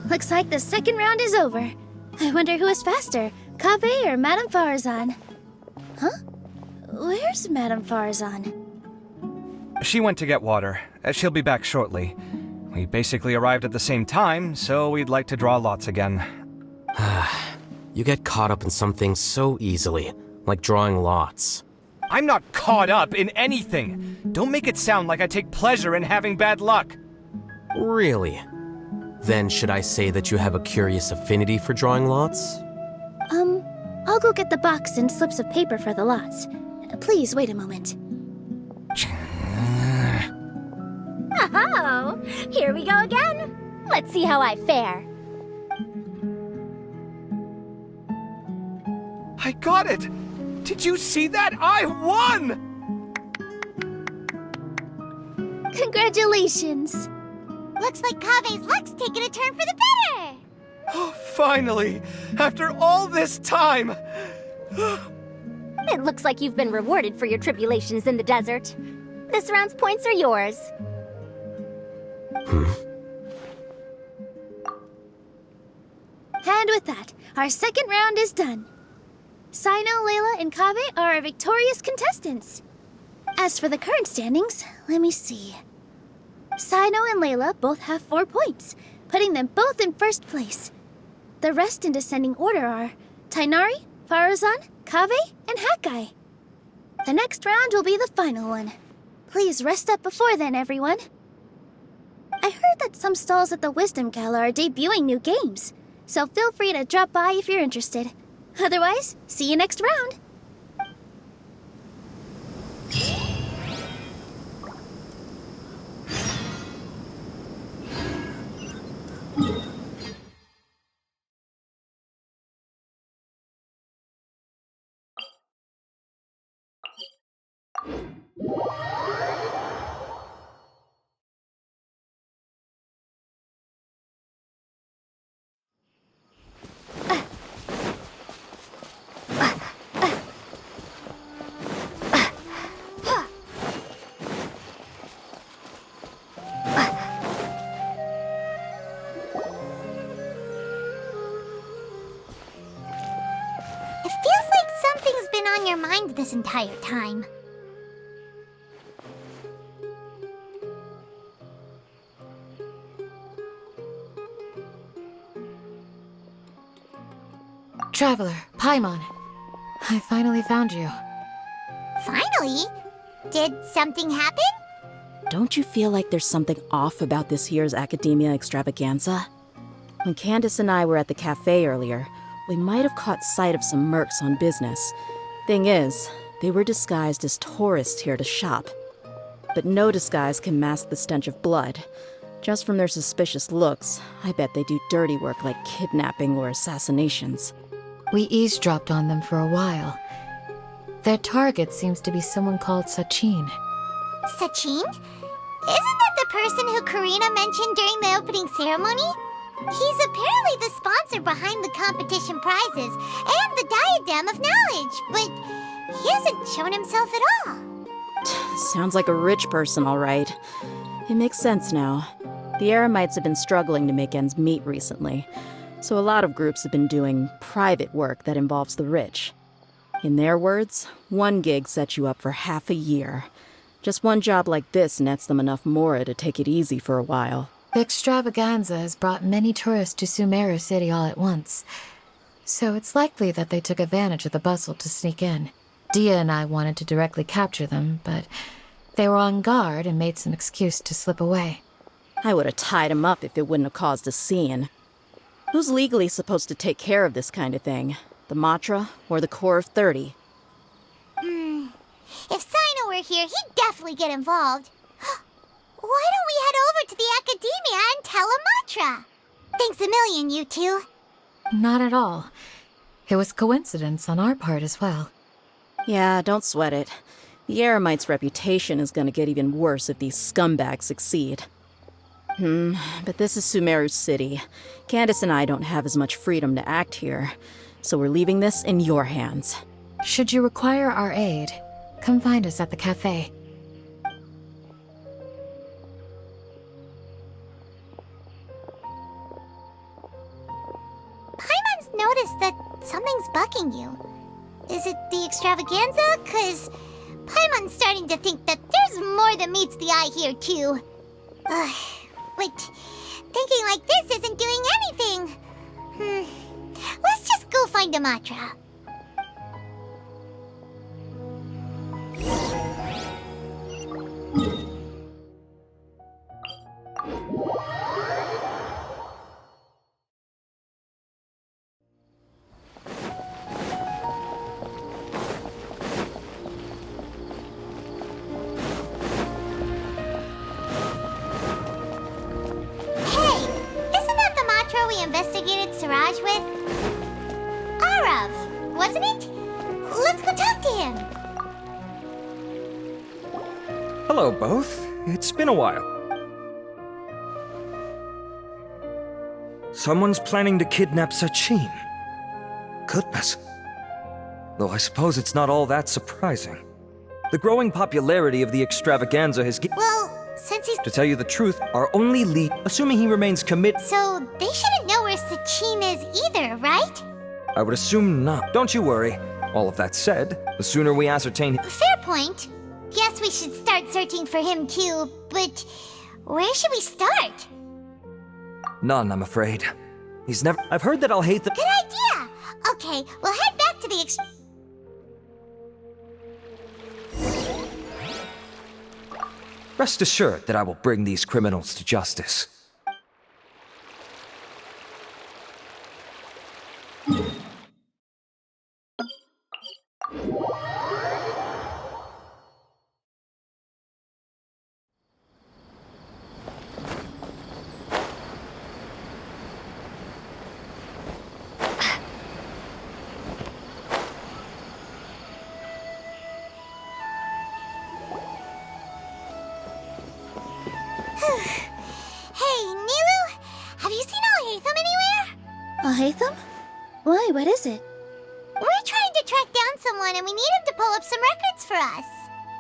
Looks like the second round is over. I wonder who is faster, Kaveh or Madame Farazan? Huh? Where's Madame Farazan? She went to get water. She'll be back shortly. We basically arrived at the same time, so we'd like to draw lots again. You get caught up in some things so easily, like drawing lots. I'm not caught up in anything! Don't make it sound like I take pleasure in having bad luck! Really? Then should I say that you have a curious affinity for drawing lots? I'll go get the box and slips of paper for the lots. Please wait a moment. Oh, here we go again. Let's see how I fare. I got it! Did you see that? I won! Congratulations! Looks like Kaveh's luck's taking a turn for the better. Oh, finally! After all this time! It looks like you've been rewarded for your tribulations in the desert. This round's points are yours. And with that, our second round is done. Sino, Layla, and Kaveh are our victorious contestants. As for the current standings, let me see. Sino and Layla both have 4 points, putting them both in first place. The rest in descending order are Tainari, Farazan, Kaveh, and Hakai. The next round will be the final one. Please rest up before then, everyone. I heard that some stalls at the Wisdom Gala are debuting new games, so feel free to drop by if you're interested. Otherwise, see you next round. It feels like something's been on your mind this entire time. Traveler, Paimon. I finally found you. Finally? Did something happen? Don't you feel like there's something off about this year's Academia Extravaganza? When Candace and I were at the cafe earlier, we might have caught sight of some mercs on business. Thing is, they were disguised as tourists here to shop. But no disguise can mask the stench of blood. Just from their suspicious looks, I bet they do dirty work like kidnapping or assassinations. We eavesdropped on them for a while. Their target seems to be someone called Sachin. Sachin? Isn't that the person who Karina mentioned during the opening ceremony? He's apparently the sponsor behind the competition prizes and the diadem of knowledge, but he hasn't shown himself at all. Sounds like a rich person, all right. It makes sense now. The Eremites have been struggling to make ends meet recently, so a lot of groups have been doing private work that involves the rich. In their words, one gig sets you up for half a year. Just one job like this nets them enough mora to take it easy for a while. The extravaganza has brought many tourists to Sumeru City all at once, so it's likely that they took advantage of the bustle to sneak in. Dia and I wanted to directly capture them, but they were on guard and made some excuse to slip away. I would have tied him up if it wouldn't have caused a scene. Who's legally supposed to take care of this kind of thing? The Matra or the Corps of 30? If Sino were here, he'd definitely get involved. Why don't we head over to the Academia and tell Amatra? Thanks a million, you two. Not at all. It was coincidence on our part as well. Yeah, don't sweat it. The Eremites' reputation is gonna get even worse if these scumbags succeed. But this is Sumeru City. Candace and I don't have as much freedom to act here, so we're leaving this in your hands. Should you require our aid, come find us at the cafe. asking you. Is it the extravaganza? 'Cause Paimon's starting to think that there's more than meets the eye here, too. But thinking like this isn't doing anything. Let's just go find Amatra. Investigated Siraj with? Arav, wasn't it? Let's go talk to him. Hello, both. It's been a while. Someone's planning to kidnap Sachin. Goodness. Though I suppose it's not all that surprising. The growing popularity of the extravaganza has Well, since he's... To tell you the truth, our only lead, assuming he remains committed... So, they shouldn't know where Sachin is either, right? I would assume not. Don't you worry. All of that said, the sooner we ascertain... Fair point. Guess we should start searching for him too, but where should we start? None, I'm afraid. He's never... I've heard that I'll hate the... Good idea! Okay, we'll head back to the Rest assured that I will bring these criminals to justice. Hey, Nilu! Have you seen Al-Haytham anywhere? Al-Haytham? Why, what is it? We're trying to track down someone and we need him to pull up some records for us.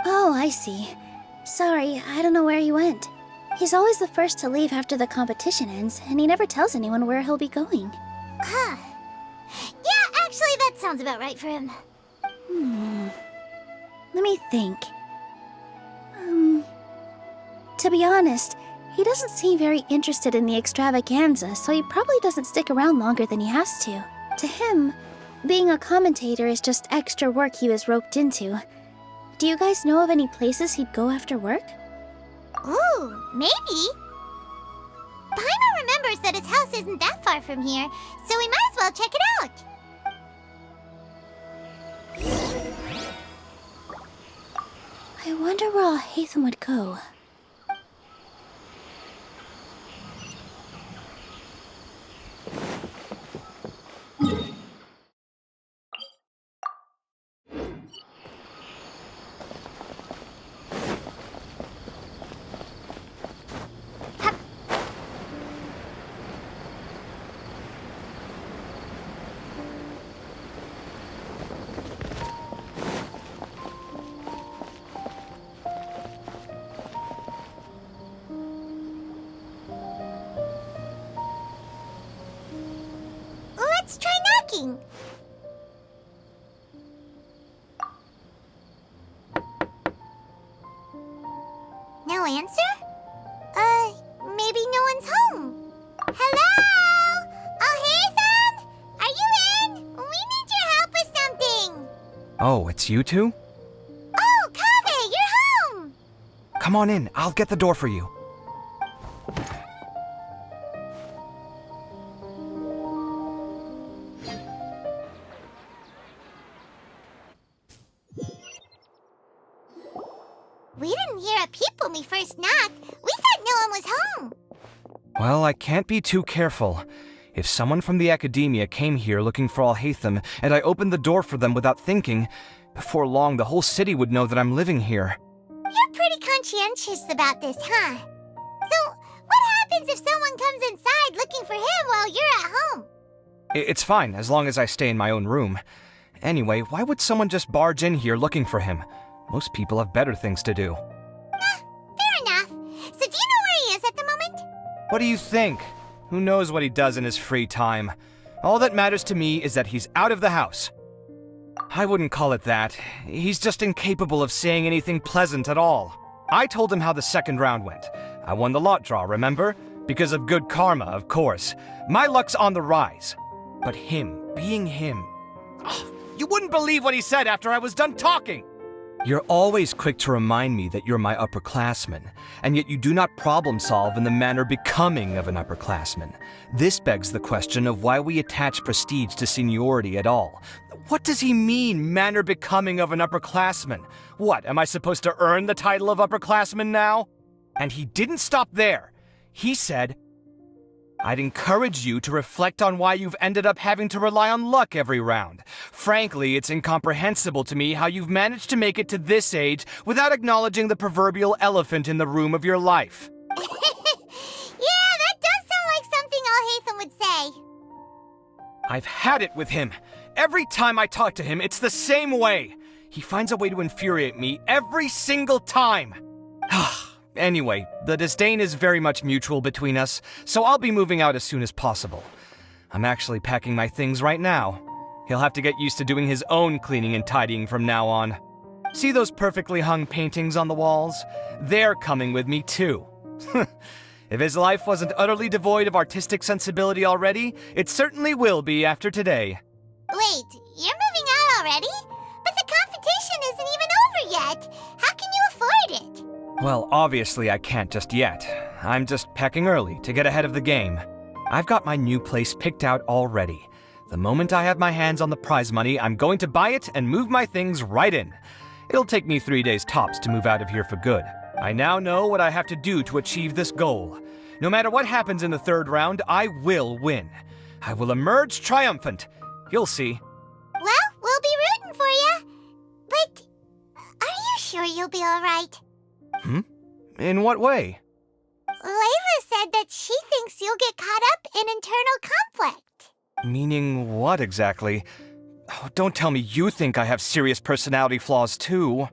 Oh, I see. Sorry, I don't know where he went. He's always the first to leave after the competition ends, and he never tells anyone where he'll be going. Huh. Yeah, actually, that sounds about right for him. Let me think. To be honest, he doesn't seem very interested in the extravaganza, so he probably doesn't stick around longer than he has to. To him, being a commentator is just extra work he was roped into. Do you guys know of any places he'd go after work? Ooh, maybe. Paimon remembers that his house isn't that far from here, so we might as well check it out. I wonder where Al-Haytham would go. Let's try knocking. No answer? Maybe no one's home. Hello? Al-Haytham? Are you in? We need your help with something. Oh, it's you two? Oh, Kaveh, you're home. Come on in, I'll get the door for you. We didn't hear a peep when we first knocked. We thought no one was home. Well, I can't be too careful. If someone from the academia came here looking for Al-Haytham, and I opened the door for them without thinking, before long the whole city would know that I'm living here. You're pretty conscientious about this, huh? So, what happens if someone comes inside looking for him while you're at home? It's fine, as long as I stay in my own room. Anyway, why would someone just barge in here looking for him? Most people have better things to do. Fair enough. So do you know where he is at the moment? What do you think? Who knows what he does in his free time? All that matters to me is that he's out of the house. I wouldn't call it that. He's just incapable of saying anything pleasant at all. I told him how the second round went. I won the lot draw, remember? Because of good karma, of course. My luck's on the rise. But him, being him... You wouldn't believe what he said after I was done talking! You're always quick to remind me that you're my upperclassman, and yet you do not problem solve in the manner becoming of an upperclassman. This begs the question of why we attach prestige to seniority at all. What does he mean, manner becoming of an upperclassman? What, am I supposed to earn the title of upperclassman now? And he didn't stop there. He said, I'd encourage you to reflect on why you've ended up having to rely on luck every round. Frankly, it's incomprehensible to me how you've managed to make it to this age without acknowledging the proverbial elephant in the room of your life. Yeah, that does sound like something Alhaitham would say. I've had it with him. Every time I talk to him, it's the same way. He finds a way to infuriate me every single time. Anyway, the disdain is very much mutual between us, so I'll be moving out as soon as possible. I'm actually packing my things right now. He'll have to get used to doing his own cleaning and tidying from now on. See those perfectly hung paintings on the walls? They're coming with me too. If his life wasn't utterly devoid of artistic sensibility already, it certainly will be after today. Wait, you're moving out already? But the competition isn't even over yet. How can you afford it? Well, obviously I can't just yet. I'm just packing early to get ahead of the game. I've got my new place picked out already. The moment I have my hands on the prize money, I'm going to buy it and move my things right in. It'll take me 3 days tops to move out of here for good. I now know what I have to do to achieve this goal. No matter what happens in the third round, I will win. I will emerge triumphant. You'll see. Well, we'll be rooting for you. But are you sure you'll be all right? In what way? Layla said that she thinks you'll get caught up in internal conflict. Meaning what exactly? Oh, don't tell me you think I have serious personality flaws too.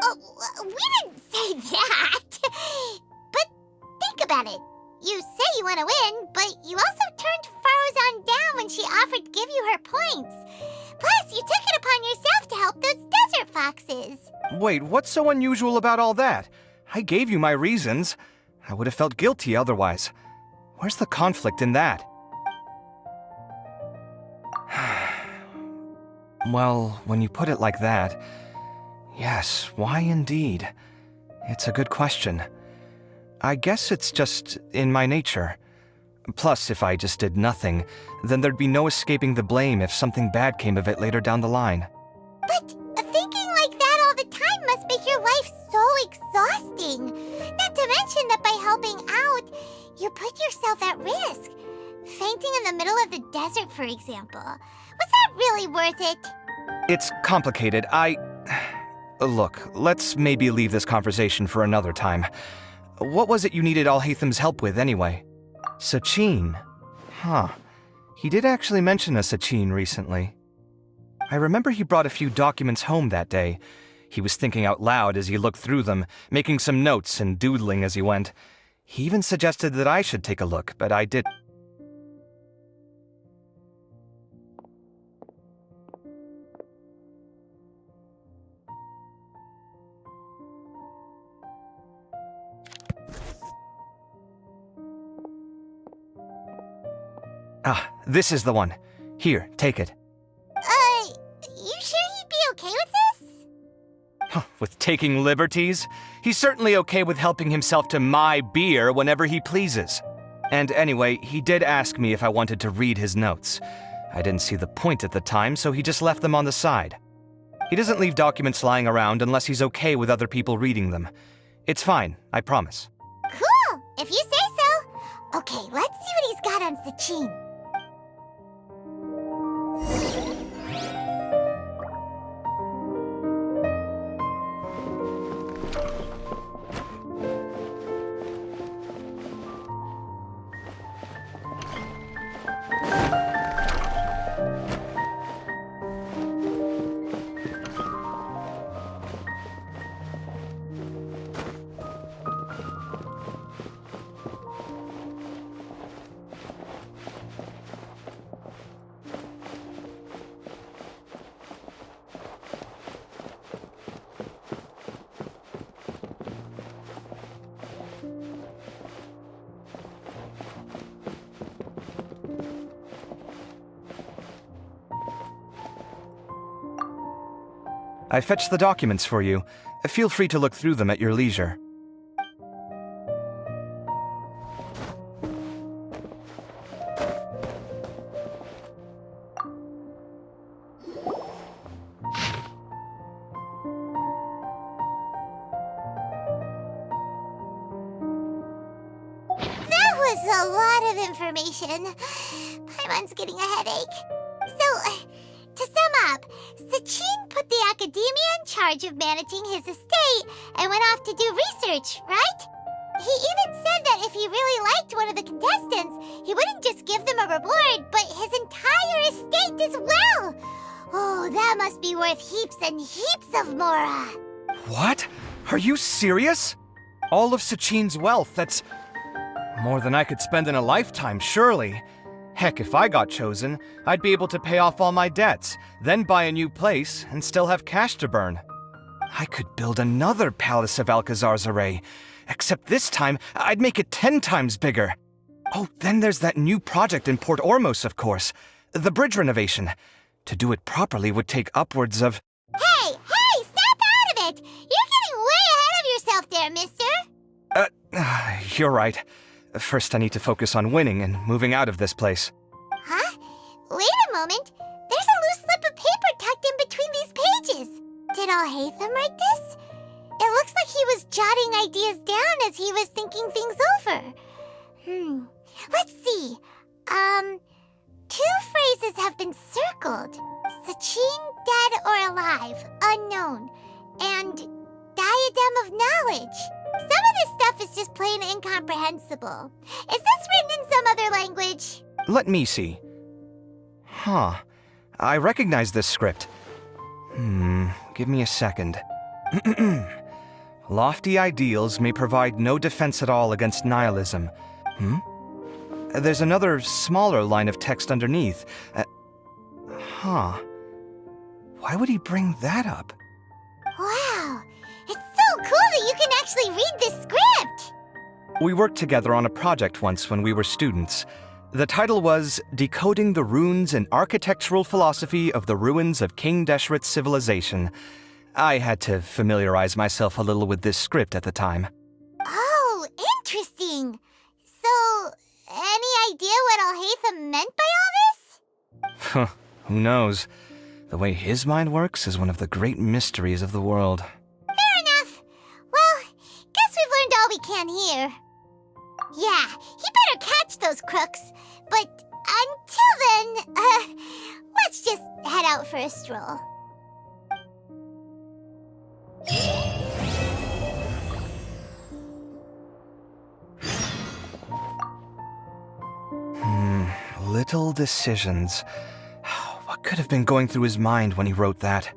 Oh, we didn't say that. But think about it. You say you want to win, but you also turned Farozan down when she offered to give you her points. Plus, you took it upon yourself to help those desert foxes. Wait, what's so unusual about all that? I gave you my reasons. I would have felt guilty otherwise. Where's the conflict in that? Well, when you put it like that, yes, why indeed? It's a good question. I guess it's just in my nature. Plus, if I just did nothing, then there'd be no escaping the blame if something bad came of it later down the line. But thinking like that all the time must make your life so exhausting. Not to mention that by helping out, you put yourself at risk. Fainting in the middle of the desert, for example. Was that really worth it? It's complicated. Look, let's maybe leave this conversation for another time. What was it you needed Alhaitham's help with, anyway? Sachin? Huh. He did actually mention a Sachin recently. I remember he brought a few documents home that day. He was thinking out loud as he looked through them, making some notes and doodling as he went. He even suggested that I should take a look, but I didn't. Ah, this is the one. Here, take it. You sure he'd be okay with this? With taking liberties? He's certainly okay with helping himself to my beer whenever he pleases. And anyway, he did ask me if I wanted to read his notes. I didn't see the point at the time, so he just left them on the side. He doesn't leave documents lying around unless he's okay with other people reading them. It's fine, I promise. Cool, if you say so. Okay, let's see what he's got on Sachin. I fetched the documents for you. Feel free to look through them at your leisure. That was a lot of information. Paimon's getting a headache. So, to sum up, Sachin put the academia in charge of managing his estate and went off to do research, right? He even said that if he really liked one of the contestants, he wouldn't just give them a reward, but his entire estate as well. Oh, that must be worth heaps and heaps of Mora. What? Are you serious? All of Sachin's wealth, that's more than I could spend in a lifetime, surely. Heck, if I got chosen, I'd be able to pay off all my debts, then buy a new place, and still have cash to burn. I could build another Palace of Alcazar's array, except this time, I'd make it 10 times bigger. Oh, then there's that new project in Port Ormos, of course. The bridge renovation. To do it properly would take upwards of... Hey, snap out of it! You're getting way ahead of yourself there, mister! You're right. First, I need to focus on winning and moving out of this place. Huh? Wait a moment. There's a loose slip of paper tucked in between these pages. Did Alhaitham write this? It looks like he was jotting ideas down as he was thinking things over. Let's see. Two phrases have been circled. Sachin, dead or alive, unknown. And diadem of knowledge. Some of this stuff is just plain incomprehensible. Is this written in some other language? Let me see. Huh. I recognize this script. Give me a second. Lofty ideals may provide no defense at all against nihilism. There's another smaller line of text underneath. Why would he bring that up? Wow. It's so cool that you can actually read this script! We worked together on a project once when we were students. The title was Decoding the Runes and Architectural Philosophy of the Ruins of King Deshret's Civilization. I had to familiarize myself a little with this script at the time. Oh, interesting. So, any idea what Alhaitham meant by all this? Who knows? The way his mind works is one of the great mysteries of the world. Fair enough. Well, guess we've learned all we can here. Yeah, he better catch those crooks. But until then, let's just head out for a stroll. Little decisions. What could have been going through his mind when he wrote that?